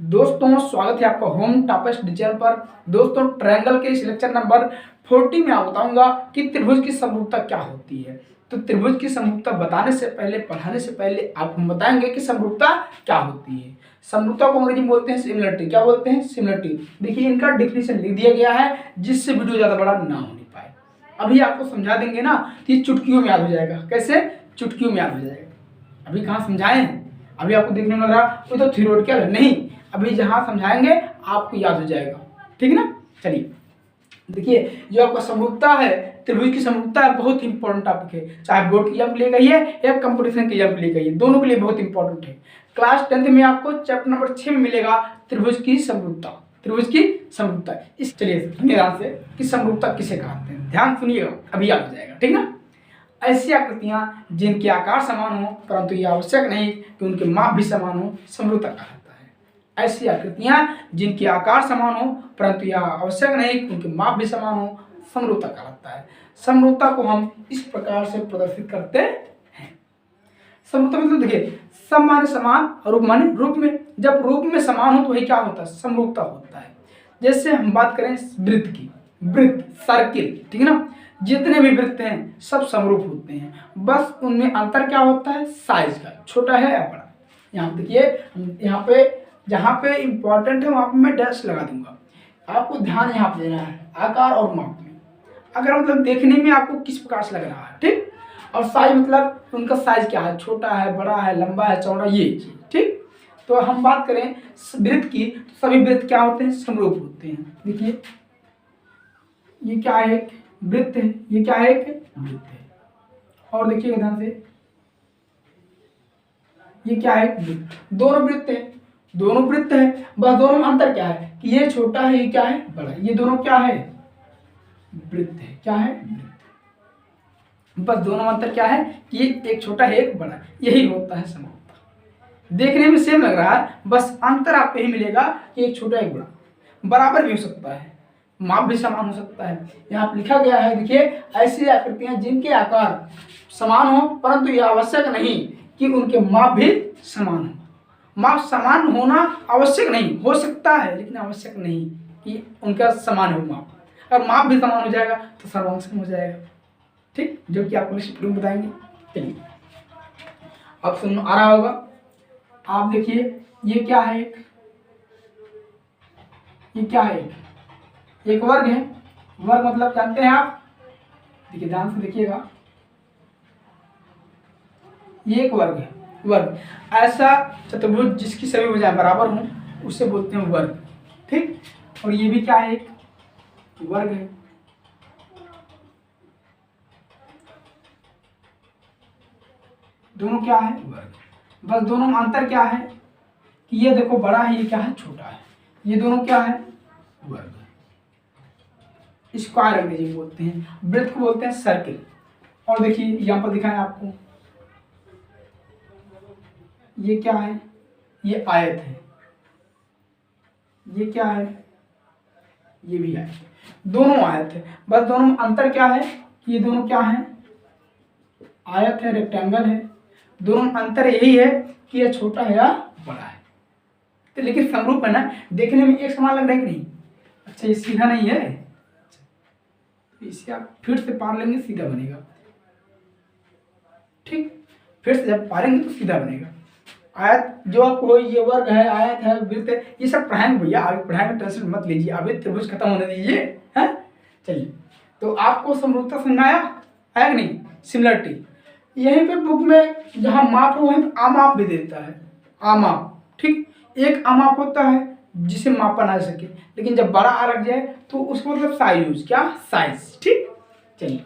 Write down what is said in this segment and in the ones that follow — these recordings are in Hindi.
दोस्तों स्वागत है आपका होम टॉपेस्ट चैनल पर। दोस्तों ट्रायंगल के इस लेक्चर नंबर 40 में आप बताऊंगा कि त्रिभुज की समरूपता क्या होती है। तो त्रिभुज की समरूपता बताने से पहले, पढ़ाने से पहले आपको बताएंगे कि समरूपता क्या होती है। समरूपता को अंग्रेजी में बोलते हैं सिमिलरिटी। क्या बोलते हैं? सिमिलरिटी। देखिए इनका डिफिनेशन लिख दिया गया है जिससे वीडियो ज़्यादा बड़ा ना होने पाए। अभी आपको समझा देंगे ना कि चुटकियों में याद हो जाएगा। कैसे? चुटकियों में याद हो जाएगा। अभी कहाँ समझाएं? अभी आपको देखने में लग रहा वो तो थ्योरेटिकल है। नहीं, अभी जहां समझाएंगे आपको याद हो जाएगा। ठीक ना? चलिए देखिए, जो आपका समरूपता है, त्रिभुज की समरूपता है, बहुत इंपॉर्टेंट टॉपिक है। चाहे बोर्ड की एग्जाम के लिए कहिए या कंपटीशन के एग्जाम के लिए कहिए, दोनों के लिए बहुत इंपॉर्टेंट है। क्लास 10th में आपको चैप्टर नंबर 6 में मिलेगा त्रिभुज की समरूपता। त्रिभुज की समरूपता इस चलिए ध्यान से कि समरूपता किसे कहते हैं, ध्यान सुनिएगा, अभी याद हो जाएगा। ठीक ना? ऐसी आकृतियां जिनके आकार समान हो परंतु यह आवश्यक नहीं कि उनके माप भी समान हो, समरूपता कहलाता है। ऐसी आकृतियां जिनके आकार समान हो परंतु यह आवश्यक नहीं कि उनके माप भी समान हो, समरूपता कहलाता है। समरूपता को हम इस प्रकार से प्रदर्शित करते हैं। समरूपता मतलब देखिए, सम माने समान और रूप माने रूप में। जब रूप में समान हो तो वही क्या होता है? समरूपता होता है। जैसे हम बात करें वृत्त की, वृत्त सर्किल, ठीक है ना, जितने भी वृत्त हैं सब समरूप होते हैं, बस उनमें अंतर क्या होता है? साइज का, छोटा है या बड़ा। यहाँ देखिए, यहाँ पे जहाँ पे इंपॉर्टेंट है वहाँ पे मैं डैश लगा दूंगा। आपको ध्यान यहाँ पे देना है आकार और माप में। अगर मतलब देखने में आपको किस प्रकार से लग रहा है, ठीक, और साइज मतलब उनका साइज क्या है, छोटा है, बड़ा है, लंबा है, चौड़ा, ये चीज। ठीक, तो हम बात करें वृत्त की, तो सभी वृत्त क्या होते हैं? समरूप होते हैं। देखिए ये क्या है? एक वृत्त है। ये क्या है? एक वृत्त है। और देखिए ध्यान से, ये क्या है? वृत्त। दोनों वृत्त है, दोनों वृत्त है, बस दोनों में अंतर क्या है कि ये छोटा है, ये क्या है? बड़ा है। ये दोनों क्या है? वृत्त है। क्या है? वृत्त। बस दोनों में अंतर क्या है कि एक छोटा है, एक बड़ा है। यही होता है समरूपता। देखने में सेम लग रहा है, बस अंतर आपको यही मिलेगा कि एक छोटा एक बड़ा। बराबर भी हो सकता है, माप भी समान हो सकता है। यहाँ पर लिखा गया है, देखिए, ऐसी आकृतियां जिनके आकार समान हो परंतु यह आवश्यक नहीं कि उनके माप भी समान हो। माप समान होना आवश्यक नहीं, हो सकता है लेकिन आवश्यक नहीं कि उनका समान हो माप। अगर माप भी समान हो जाएगा तो सर्वांग हो जाएगा। ठीक, जो कि आपको नेक्स्ट वीडियो में बताएंगे। चलिए अब सुन आ रहा होगा। आप देखिए ये क्या है? ये क्या है? एक वर्ग है। वर्ग मतलब जानते हैं आप? देखिए ध्यान से देखिएगा, ये एक वर्ग है। वर्ग ऐसा चतुर्भुज जिसकी सभी भुजाएं बराबर हों उसे बोलते हैं वर्ग। ठीक, और ये भी क्या है? एक वर्ग है। दोनों क्या है? वर्ग। बस दोनों में अंतर क्या है कि ये देखो बड़ा है, ये क्या है? छोटा है। ये दोनों क्या है? वर्ग। स्क्वायर अंग्रेजी में बोलते हैं, वृत्त को बोलते हैं सर्किल। और देखिए यहाँ पर दिखाएं आपको, ये क्या है? ये आयत है। ये क्या है? ये भी आयत। दोनों आयत है, बस दोनों में अंतर क्या है कि ये दोनों क्या है? आयत है, रेक्टेंगल है। दोनों में अंतर यही है कि यह छोटा है या बड़ा है। तो लेकिन समरूप है ना, देखने में एक समान लग रहा है कि नहीं? अच्छा ये सीधा नहीं है, इसे आप फिर से पार लेंगे सीधा बनेगा। ठीक, फिर से जब पारेंगे तो सीधा बनेगा। आयत जो आपको, ये वर्ग है, आयत है, वृत्त है, ये सब पढ़ाएंगे भैया, आगे पढ़ाएंगे, टेंशन मत लीजिए, अभी त्रिभुज खत्म होने दीजिए। हैं, चलिए तो आपको समरूपता समझाया है कि नहीं? सिमिलरिटी यहीं पे बुक में जहाँ माप हो वहीं आमाप भी देता है, आमाप। ठीक, एक आमाप होता है जिसे मापा ना सके, लेकिन जब बड़ा आ लग जाए तो उसको मतलब साइज यूज, क्या? साइज। ठीक, चलिए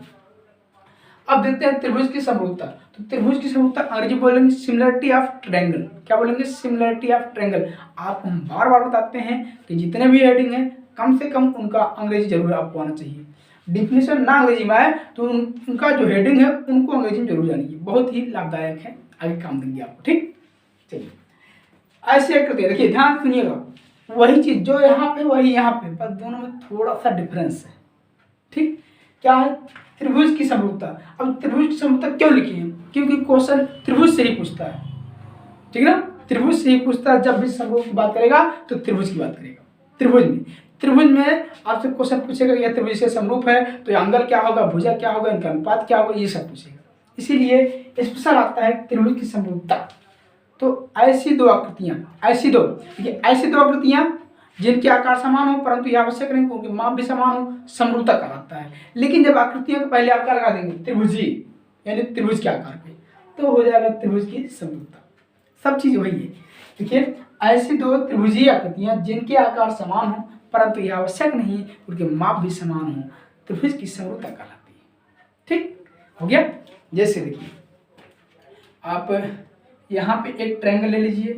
अब देखते हैं त्रिभुज की समरूपता। तो त्रिभुज की समरूपता अंग्रेजी बोलेंगे सिमिलरिटी ऑफ ट्रायंगल। क्या बोलेंगे? Similarity of triangle. आपको हम बार बार बताते हैं कि जितने भी हेडिंग हैं कम से कम उनका अंग्रेजी जरूर आपको आना चाहिए। डिफिनेशन ना अंग्रेजी में आए तो उनका जो हेडिंग है उनको अंग्रेजी में जरूर जानिए, बहुत ही लाभदायक है, आगे काम देंगे आपको। ठीक, चलिए ऐसे करते देखिए, ध्यान सुनिएगा, वही चीज जो यहाँ पे वही यहाँ पे, बस दोनों में थोड़ा सा डिफरेंस है। ठीक, क्या है? त्रिभुज की समरूपता। अब त्रिभुज की समरूपता क्यों लिखी है? क्योंकि क्वेश्चन त्रिभुज से ही पूछता है। ठीक है ना? त्रिभुज से ही पूछता है, जब भी समरूप की बात करेगा तो त्रिभुज की बात करेगा। त्रिभुज में आपसे क्वेश्चन पूछेगा यह त्रिभुज से समरूप है तो एंगल क्या होगा, भुजा क्या होगा, इनका अनुपात क्या होगा, ये सब पूछेगा। इसीलिए स्पेशल आता है त्रिभुज की समरूपता। तो ऐसी दो आकृतियां, ऐसी दो आकृतियां जिनके आकार समान हो परंतु यह आवश्यक नहीं क्योंकि माप भी समान हो, समरूपता कहलाता है। लेकिन जब आकृतियों को पहले आप क्या लगा देंगे, त्रिभुजी यानी त्रिभुज के आकार पे, तो हो जाएगा त्रिभुज की समरूपता। सब चीज वही है। देखिए ऐसी दो त्रिभुजीय आकृतियां जिनके आकार समान हो परंतु यह आवश्यक नहीं उनके माप भी समान हो, त्रिभुज की समरूपता कहलाती है। ठीक हो गया। जैसे देखिए आप यहाँ पे एक ट्रायंगल ले लीजिए,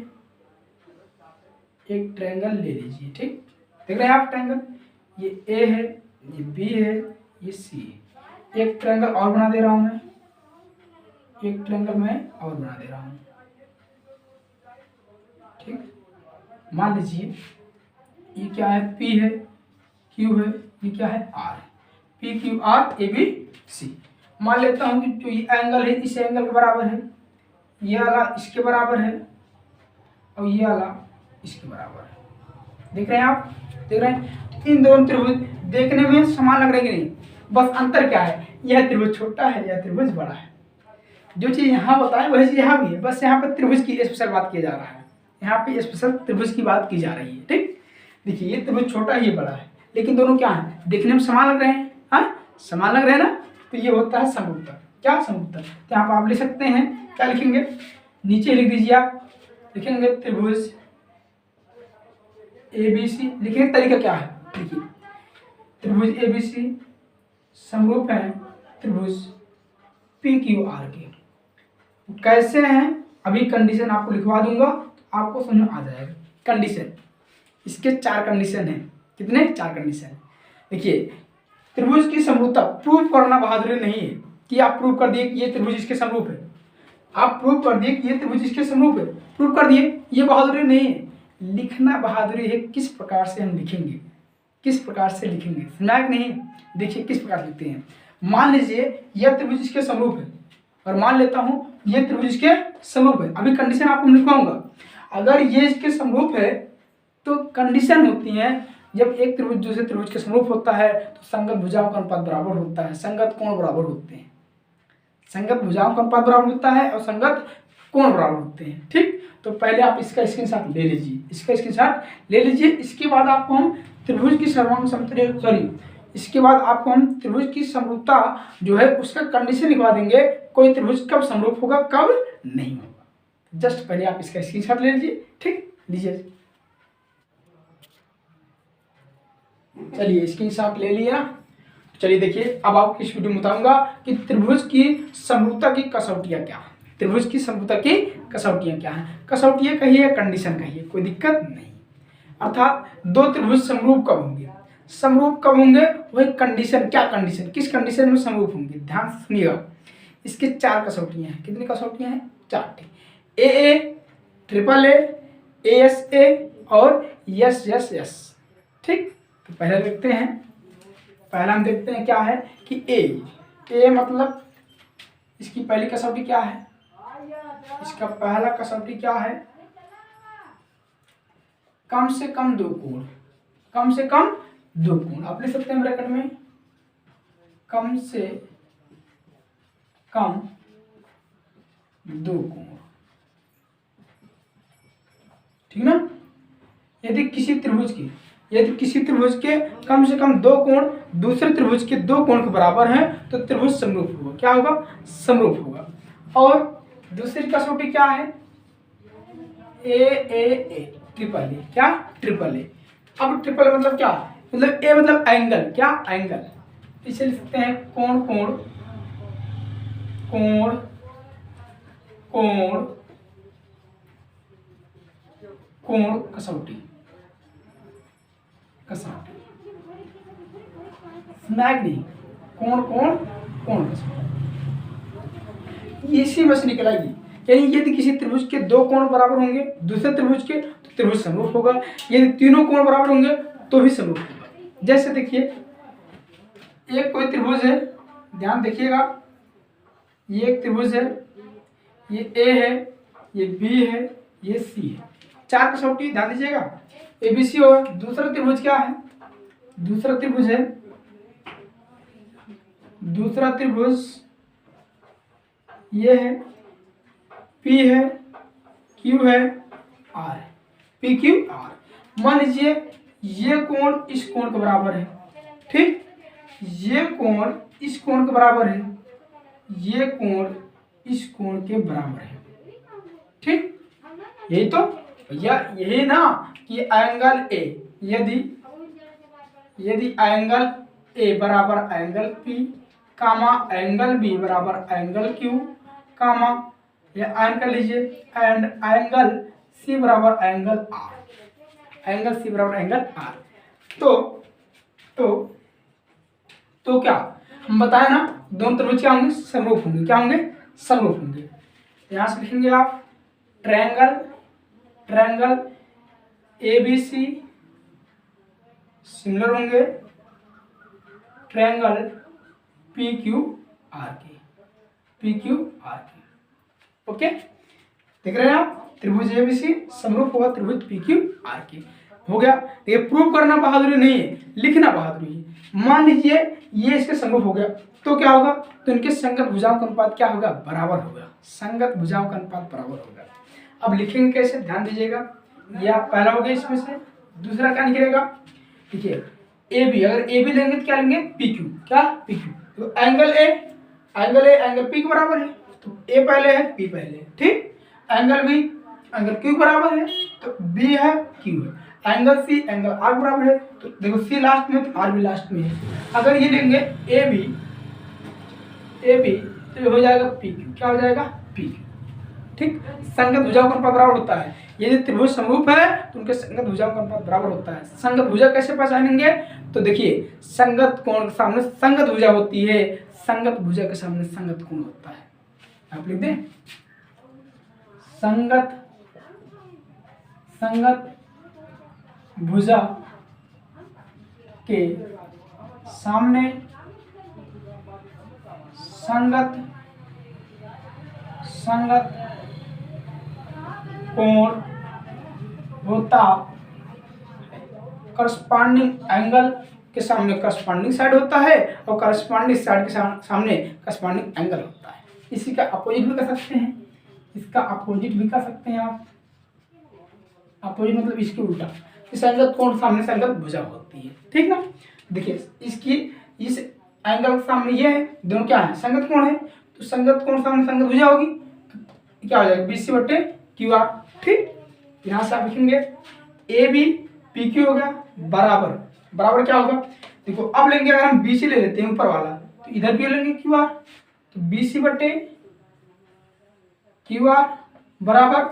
ठीक, देख रहे हैं आप ट्रायंगल, ये ए है, ये बी है, ये सी है। एक ट्रायंगल और बना दे रहा हूं मैं, एक ट्रायंगल मैं और बना दे रहा हूं। ठीक, मान लीजिए ये क्या है, पी है, क्यू है, ये क्या है, आर है, P Q R A B C. मान लेता हूं कि जो ये एंगल है इस एंगल के बराबर है, ये वाला इसके बराबर है और ये वाला इसके बराबर है। देख रहे हैं आप, देख रहे हैं इन दोनों त्रिभुज देखने में समान लग रहे कि नहीं, बस अंतर क्या है, यह त्रिभुज छोटा है, यह त्रिभुज बड़ा है। जो चीज यहाँ बताए वही चीज यहाँ भी है, बस यहाँ पर त्रिभुज की स्पेशल बात किया जा रहा है, यहाँ पे स्पेशल त्रिभुज की बात की जा रही है। ठीक, देखिए ये त्रिभुज छोटा है, ये बड़ा है, लेकिन दोनों क्या है, देखने में समान लग रहे हैं। हाँ, समान लग रहे हैं ना, तो ये होता है समरूपता। क्या समरूपता, तो यहाँ पर आप लिख सकते हैं, क्या लिखेंगे, नीचे लिख दीजिए आप, लिखेंगे त्रिभुज ABC। लिखने का तरीका क्या है, देखिए त्रिभुज ABC समरूप है त्रिभुज PQR के। कैसे हैं, अभी कंडीशन आपको लिखवा दूंगा तो आपको समझ में आ जाएगा। कंडीशन, इसके 4 कंडीशन है। कितने, 4 कंडीशन। देखिए त्रिभुज की समरूपता प्रूव करना बहादुरी नहीं है कि आप प्रूव कर दिए कि ये त्रिभुज इसके समरूप है, आप प्रूव कर दिए कि ये त्रिभुज इसके समरूप है, प्रूव कर दिए, ये बहादुरी नहीं है। लिखना बहादुरी है, किस प्रकार से हम लिखेंगे, किस प्रकार से लिखेंगे, सुना कि नहीं। देखिए किस प्रकार लिखते हैं। मान लीजिए यह त्रिभुज इसके समरूप है और मान लेता हूं यह त्रिभुज इसके समरूप है। अभी कंडीशन आपको लिखवाऊंगा। अगर ये इसके समरूप है तो कंडीशन होती है, जब एक त्रिभुज दूसरे त्रिभुज के समरूप होता है तो संगत भुजाओं का अनुपात बराबर होता है, संगत कोण बराबर होते हैं, संगत भुजाओं का अनुपात बराबर होता है और संगत कोण बराबर होते हैं। ठीक, तो पहले आप इसका स्क्रीनशॉट ले लीजिए, इसका स्क्रीनशॉट ले लीजिए। इसके बाद आपको हम त्रिभुज की सर्वांग समतुल्य, सॉरी, इसके बाद आपको हम त्रिभुज की समरूपता जो है उसका कंडीशन लिखवा देंगे, कोई त्रिभुज कब समरूप होगा कब नहीं होगा। जस्ट पहले आप इसका स्क्रीनशॉट ले लीजिए। ठीक, लीजिए, चलिए स्क्रीनशॉट ले लिया। चलिए देखिए अब आपको इस वीडियो में बताऊंगा कि त्रिभुज की समरूपता की कसौटियां क्या है, त्रिभुज की समरूपता की कसौटियां क्या है। कसौटियां कहिए, कंडीशन कहिए, कोई दिक्कत नहीं। अर्थात दो त्रिभुज समरूप कब होंगे, समरूप कब होंगे, वही कंडीशन, क्या कंडीशन, किस कंडीशन में समरूप होंगे, ध्यान से सुनिएगा। इसके 4 कसौटियां हैं। कितनी कसौटियां हैं, 4। AA, ट्रिपल A, ASA और SSS। ठीक, तो पहले देखते हैं, पहला हम देखते हैं क्या है कि A मतलब इसकी पहली कसौटी क्या है, इसका पहला कसौटी क्या है, कम से कम 2 कोण, कम से कम 2 कोण। आप लिख सकते हैं ब्रैकेट में, कम से कम 2 कोण, ठीक ना। यदि किसी त्रिभुज के कम से कम 2 कोण दूसरे त्रिभुज के 2 कोण के बराबर हैं तो त्रिभुज समरूप होगा। क्या होगा, समरूप होगा। और दूसरी कसौटी क्या है, A, ट्रिपल A, क्या, ट्रिपल A। अब ट्रिपल मतलब क्या, मतलब A मतलब एंगल, क्या, एंगल। इसे लिख सकते हैं कोण, कोण, कोण, कोण, कोण कसौटी, कसौटी, मैग्नी, कोण, कोण, कोण कसौटी, इसी में से निकलेगी। यानी यदि किसी त्रिभुज के 2 कोण बराबर होंगे दूसरे त्रिभुज के तो त्रिभुज समरूप होगा, यदि तीनों कोण बराबर होंगे तो भी समरूप होगा। जैसे देखिए एक कोई त्रिभुज है, ध्यान देखिएगा, ये एक त्रिभुज है, ये A है, ये B है, ये सी है। 4 कसौटी ध्यान दीजिएगा, ABC होगा। दूसरा त्रिभुज क्या है? दूसरा त्रिभुज है, दूसरा त्रिभुज ये है, P है, Q है, R है, PQR। मान लीजिए ये कोण इस कोण के बराबर है, ठीक, ये कोण इस कोण के बराबर है, ये कोण इस कोण के बराबर है, ठीक। यही तो या यही ना कि एंगल ए, यदि एंगल ए बराबर एंगल P कामा एंगल बी बराबर एंगल Q कामा या एंड कर लीजिए एंड एंगल सी बराबर एंगल R, एंगल सी बराबर एंगल R। तो क्या हम बताए ना, दोनों त्रिभुज क्या होंगे? समरूप होंगे। क्या होंगे? समरूप होंगे। यहां से लिखेंगे आप ट्रायंगल ABC सिमिलर होंगे ट्रायंगल PQR के। ओके, देख रहे हैं आप, त्रिभुज ABC समरूप होगा त्रिभुज PQR के। हो गया। ये प्रूव करना बहादुरी नहीं है, लिखना बहादुरी है। मान लीजिए ये इसके समरूप हो गया तो क्या होगा? तो इनके संगत भुजाओं का अनुपात क्या होगा? बराबर होगा। संगत भुजाओं का अनुपात बराबर होगा। अब लिखेंगे कैसे? ध्यान दीजिएगा, या पहला हो गया, इसमें से दूसरा क्या निकलेगा? देखिए AB, अगर AB लेंगे तो क्या लेंगे? PQ। क्या? PQ। तो एंगल ए एंगल P के बराबर है, तो A पहले है, P पहले है, ठीक। एंगल B एंगल Q के बराबर है, तो B है, Q है। एंगल C एंगल R के बराबर है, तो देखो C लास्ट में तो R भी लास्ट में है। अगर ये लेंगे AB तो ये हो जाएगा PQ। क्या हो जाएगा? PQ, ठीक। संगत भुजाओं का अनुपात बराबर होता है। यदि त्रिभुज समरूप है तो उनके संगत भुजाओं का अनुपात बराबर होता है। संगत भुजा कैसे पहचानेंगे? तो देखिए, संगत कोण के सामने संगत भुजा होती है, संगत भुजा के सामने संगत कोण होता है। आप लिख दें, संगत भुजा के सामने संगत कोण होता, करस्पॉन्डिंग एंगल के सामने करस्पॉन्डिंग साइड होता है और करस्पॉन्डिंग साइड के सामने करस्पॉन्डिंग एंगल होता है। इसी का अपोजिट भी कर सकते हैं, इसका अपोजिट भी कर सकते हैं आप। अपोजिट मतलब इसके उल्टा, संगत कोण सामने संगत भुजा होती है, ठीक ना। देखिए इसकी इस एंगल के सामने ये है, दोनों क्या है? संगत कोण है, तो संगत कोण सामने संगत भुजा होगी, तो क्या हो जाएगा? BC/QR, ठीक। यहां से आप लिखेंगे AB PQ हो गया बराबर क्या होगा? देखो अब लेंगे, अगर हम BC ले लेते हैं ऊपर वाला, तो इधर भी लेंगे QR, तो BC/QR बराबर,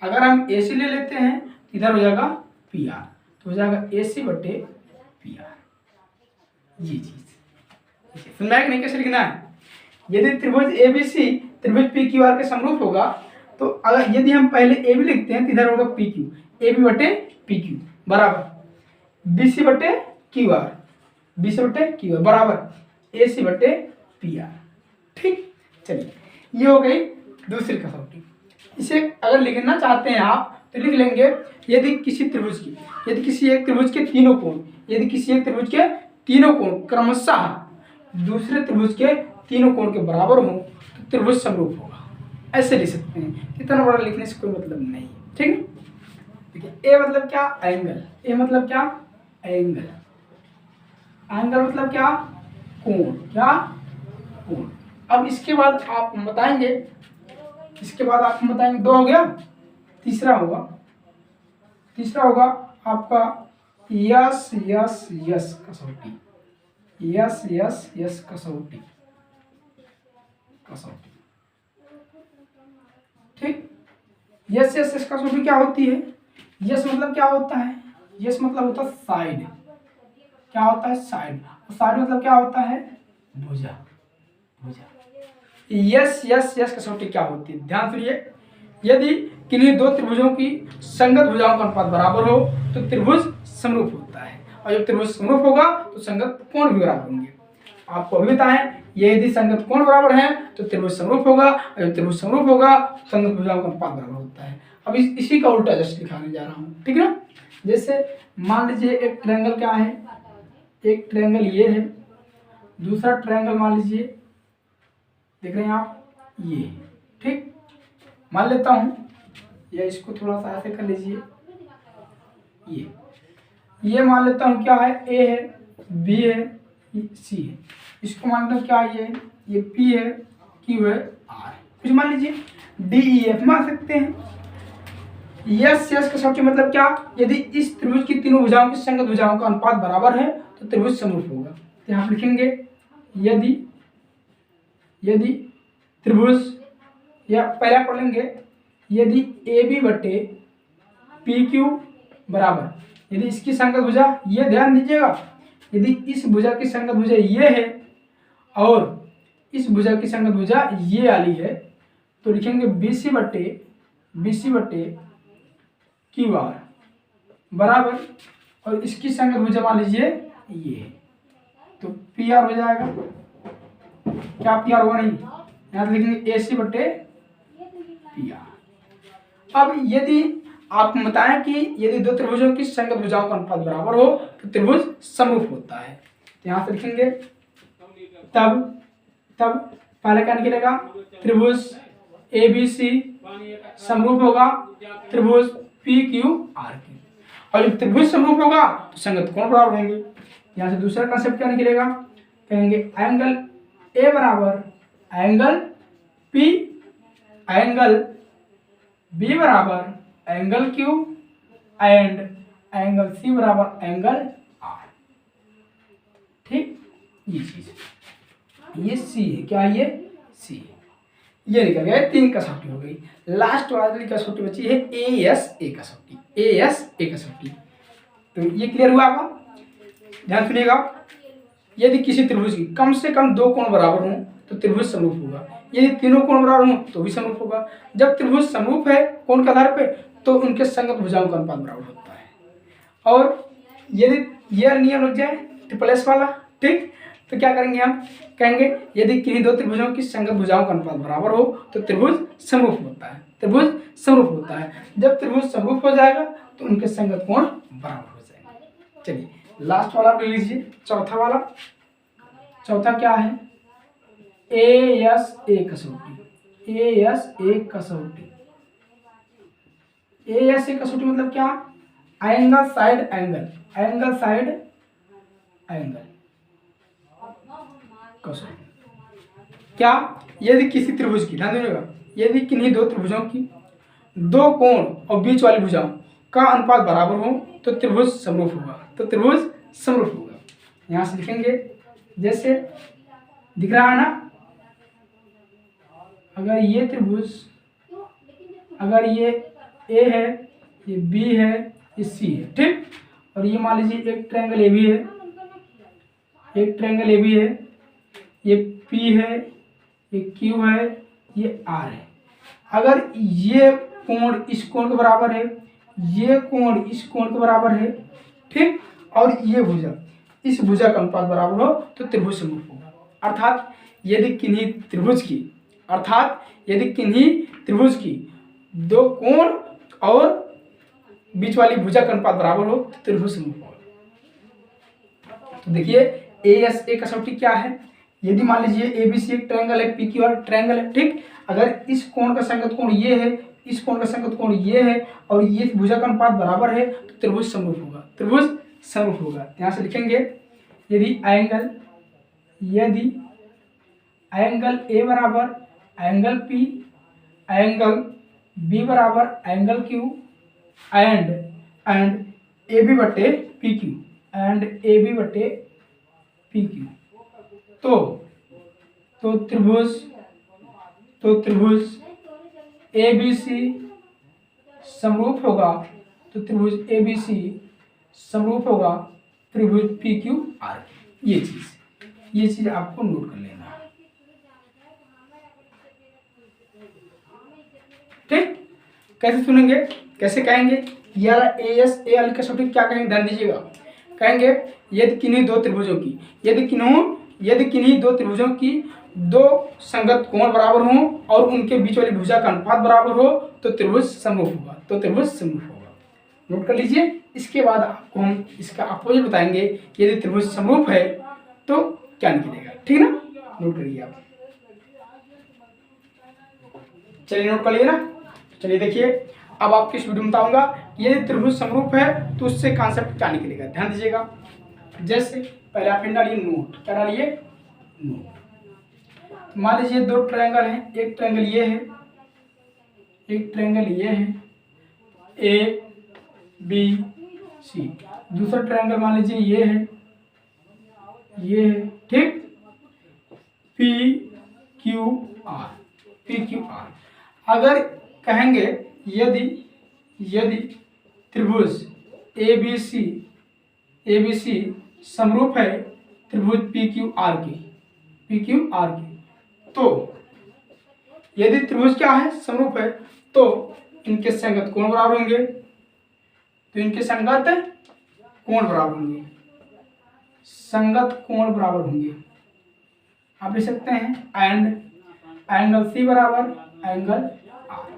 अगर हम AC ले लेते हैं इधर हो जाएगा PR, तो हो जाएगा AC/PR। ये चीज समझ में नहीं? कैसे लिखना है? यदि त्रिभुज ABC त्रिभुज PQR के समरूप होगा, तो अगर यदि हम पहले AB लिखते हैं तो इधर होगा PQ, AB/PQ बराबर BC/QR बराबर AC/PR, ठीक। चलिए, ये हो गई दूसरी कसौटी। इसे अगर लिखना चाहते हैं आप तो लिख लेंगे, यदि किसी एक त्रिभुज के तीनों कोण क्रमशः दूसरे त्रिभुज के तीनों कोण के बराबर हो तो त्रिभुज समरूप होगा। ऐसे लिख सकते हैं, इतना बड़ा लिखने से कोई मतलब नहीं, ठीक है। देखिए ए मतलब क्या? एंगल। ए मतलब क्या? एंगल। एंगल मतलब क्या? कोण। क्या? कोण। अब इसके बाद आप बताएंगे, दो हो गया, तीसरा होगा आपका यस कसौटी। यस कसौटी, ठीक। यस कसौटी क्या होती है? यस मतलब क्या होता है? यस मतलब होता है साइड। क्या होता है? साइड। साइड मतलब क्या होता है? भुजा। यस कसौटी क्या होती है? ध्यान सुनिए, यदि किन्हीं दो त्रिभुजों की संगत भुजाओं का अनुपात बराबर हो तो त्रिभुज समरूप होता है, और जब त्रिभुज समरूप होगा तो संगत कोण भी बराबर होंगे। आपको अभी बताएं, ये यदि संगत कोण बराबर है तो त्रिभुज समरूप होगा, और जब त्रिभुज समरूप होगा तो संगत भुजाओं का अनुपात बराबर होता है। अब इसी का उल्टा जस्ट दिखाने जा रहा हूँ, ठीक है ना। जैसे मान लीजिए एक ट्रायंगल क्या है, एक ट्रायंगल ये है, दूसरा ट्रायंगल मान लीजिए देख रहे हैं आप ये, ठीक। मान लेता हूँ या इसको थोड़ा सा ऐसे कर लीजिए, ये मान लेता हूँ क्या है, ए है, बी है, सी है। इसको मान लेता हूँ क्या है, ये पी है, क्यू है, आर है। कुछ मान लीजिए डी ई एफ मान सकते हैं। यस यस कसौटी मतलब क्या, यदि इस त्रिभुज की तीनों भुजाओं की संगत भुजाओं का अनुपात बराबर है तो त्रिभुज समरूप होगा। तो यहाँ लिखेंगे यदि त्रिभुज, या पहले पढ़ लेंगे, यदि ए बी बटे पी क्यू बराबर, यदि इसकी संगत भुजा, ये ध्यान दीजिएगा, यदि इस भुजा की संगत भुजा ये है और इस भुजा की संगत भुजा ये वाली है, तो लिखेंगे बी सी बटे क्यू आर बराबर, और इसकी संगत भुजा मान लीजिए ये है, तो पी आर हो जाएगा। क्या पी आर होगा, नहीं, यहाँ तो लिखेंगे ए सी बटे पी आर। अब यदि आपको बताएं कि यदि दो त्रिभुजों की संगत भुजाओं का अनुपात बराबर हो तो त्रिभुज समरूप होता है। तो यहाँ से लिखेंगे तब पहले क्या निकलेगा, त्रिभुज ए बी सी समरूप होगा त्रिभुज पी क्यू आर के, और जब त्रिभुज समरूप होगा तो संगत कोण बराबर होंगे। यहाँ से दूसरा कंसेप्ट क्या निकलेगा, कहेंगे एंगल ए बराबर एंगल पी, एंगल बी बराबर angle Q, and angle C बराबर एंगल आर। ठीक, ये चीज, ये सी है, क्या ये सी है, ये निकल गया, तीन कसौटी हो गई। लास्ट वाली कसौटी बची है ए एस ए कसौटी, ए एस ए कसौटी। तो ये क्लियर हुआ आपका, ध्यान सुनिएगा। यदि किसी त्रिभुज की कम से कम दो कोण बराबर हों तो त्रिभुज समरूप होगा, यदि तीनों कोण बराबर हों तो भी समरूप होगा। जब त्रिभुज समरूप है कोण के आधार पे तो उनके संगत भुजाओं का अनुपात बराबर होता है। और यदि यह नियम लग जाए ट्रिपल एस वाला, ठीक, तो क्या करेंगे हम, कहेंगे यदि किन्हीं दो त्रिभुजों की संगत भुजाओं का अनुपात बराबर हो तो त्रिभुज समरूप होता है, त्रिभुज समरूप होता है। जब त्रिभुज समरूप हो जाएगा तो उनके संगत कोण बराबर हो जाएंगे। चलिए लास्ट वाला ले लीजिए, चौथा वाला। चौथा क्या है, ए एस ए कसौटी, ए एस ए कसौटी। ए एस ए कसौटी मतलब क्या, angle side angle, angle side angle कसौटी। क्या, यदि किसी त्रिभुज की, ध्यान दीजिएगा, यदि किन्हीं दो त्रिभुजों की दो कोण और बीच वाली भुजाओं का अनुपात बराबर हो तो त्रिभुज समरूप होगा, तो त्रिभुज समरूप होगा। यहां से लिखेंगे, जैसे दिख रहा है ना, अगर ये त्रिभुज, अगर ये ए है, ये बी है, ये सी है, ठीक, और ये मान लीजिए एक ट्रायंगल ए बी है, एक ट्रायंगल ए बी है, ये पी है, ये क्यू है, ये आर है। अगर ये कोण इस कोण के बराबर है, ये कोण इस कोण के बराबर है, ठीक, और ये भुजा इस भुजा का अनुपात बराबर हो तो त्रिभुज समरूप होगा। अर्थात यदि किन्हीं त्रिभुज की दो कोण और बीच वाली भुजा का अनुपात बराबर हो तो त्रिभुज समरूप होगा। तो देखिए ए एस ए कसौटी क्या है, यदि मान लीजिए ए बी सी एक ट्रायंगल है, पी क्यू आर ट्रायंगल है, ठीक, अगर इस कोण का संगत कोण ये है, इस कोण का संगत कोण ये है और ये भुजा का अनुपात बराबर है तो त्रिभुज समरूप होगा, त्रिभुज समरूप होगा। यहाँ से लिखेंगे, यदि एंगल ए बराबर एंगल पी, एंगल बी बराबर angle Q, and A B बटे P Q, and A B बटे पी क्यू, तो त्रिभुज ए बी सी समरूप होगा, तो त्रिभुज ए बी सी समरूप होगा त्रिभुज पी क्यू आर। ये चीज आपको नोट कर लेना है, ठीक। कैसे सुनेंगे, कैसे कहेंगे, यार ए एस ए कसौटी क्या कहेंगे, ध्यान दीजिएगा। कहेंगे यदि किन्हीं दो त्रिभुजों की, यदि किन्हीं दो त्रिभुजों की दो संगत कोण बराबर हों और उनके बीच वाली भुजा का अनुपात बराबर हो तो त्रिभुज समरूप होगा। तो त्रिभुज समरूप होगा, नोट कर लीजिए। इसके बाद आपको हम इसका अपोजिट बताएंगे, यदि त्रिभुज समरूप है तो क्या निकलेगा, ठीक ना, नोट करिए आप। चलिए नोट कर लिए ना। चलिए देखिए, अब आपकी इस वीडियो में बताऊंगा यदि त्रिभुज समरूप है तो उससे कॉन्सेप्ट क्या निकलेगा, ध्यान दीजिएगा। जैसे पहले आप डालिए नोट, क्या डालिए, नोट। मान लीजिए दो ट्रायंगल हैं, एक ट्रायंगल ये है, एक ट्रायंगल ये है, ए बी सी। दूसरा ट्रायंगल मान लीजिए ये है, ये है, ठीक, P Q are, P Q are. अगर कहेंगे यदि त्रिभुज ए बी सी समरूप है त्रिभुज पी क्यू आर की, तो यदि त्रिभुज क्या है, समरूप है, तो इनके संगत कोण बराबर होंगे, तो इनके संगत कोण बराबर होंगे, संगत कोण बराबर होंगे। आप लिख सकते हैं एंड एंगल सी बराबर एंगल आर,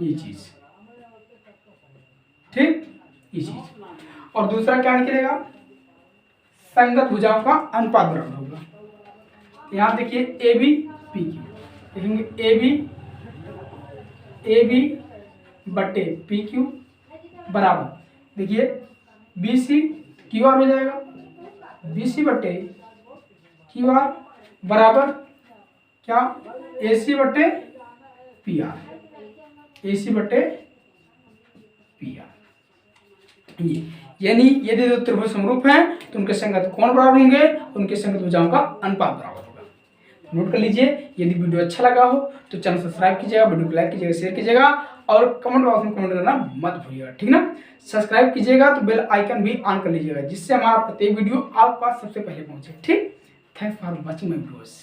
ये चीज, ठीक, ये चीज। और दूसरा क्या निकलेगा, संगत भुजाओं का अनुपात बराबर होगा। यहां देखिए ए बी पी क्यू, लिखेंगे ए बी बटे पी क्यू बराबर, देखिए बी सी क्यू आर हो जाएगा, बी सी बटे क्यू आर बराबर क्या, ए सी बटे पी आर, ए सी बटे पी आर। ये यानी यदि दो त्रिभुज समरूप हैं तो उनके संगत कोण बराबर होंगे, उनके संगत भुजाओं का अनुपात बराबर होगा। नोट कर लीजिए। यदि वीडियो अच्छा लगा हो तो चैनल सब्सक्राइब कीजिएगा, वीडियो को लाइक कीजिएगा, शेयर कीजिएगा और कमेंट बॉक्स में कमेंट करना मत भूलिएगा, ठीक ना। सब्सक्राइब कीजिएगा तो बेल आइकन भी ऑन कर लीजिएगा, जिससे हमारा प्रत्येक वीडियो आपके पास सबसे पहले पहुंचे, ठीक। Thanks for watching my videos.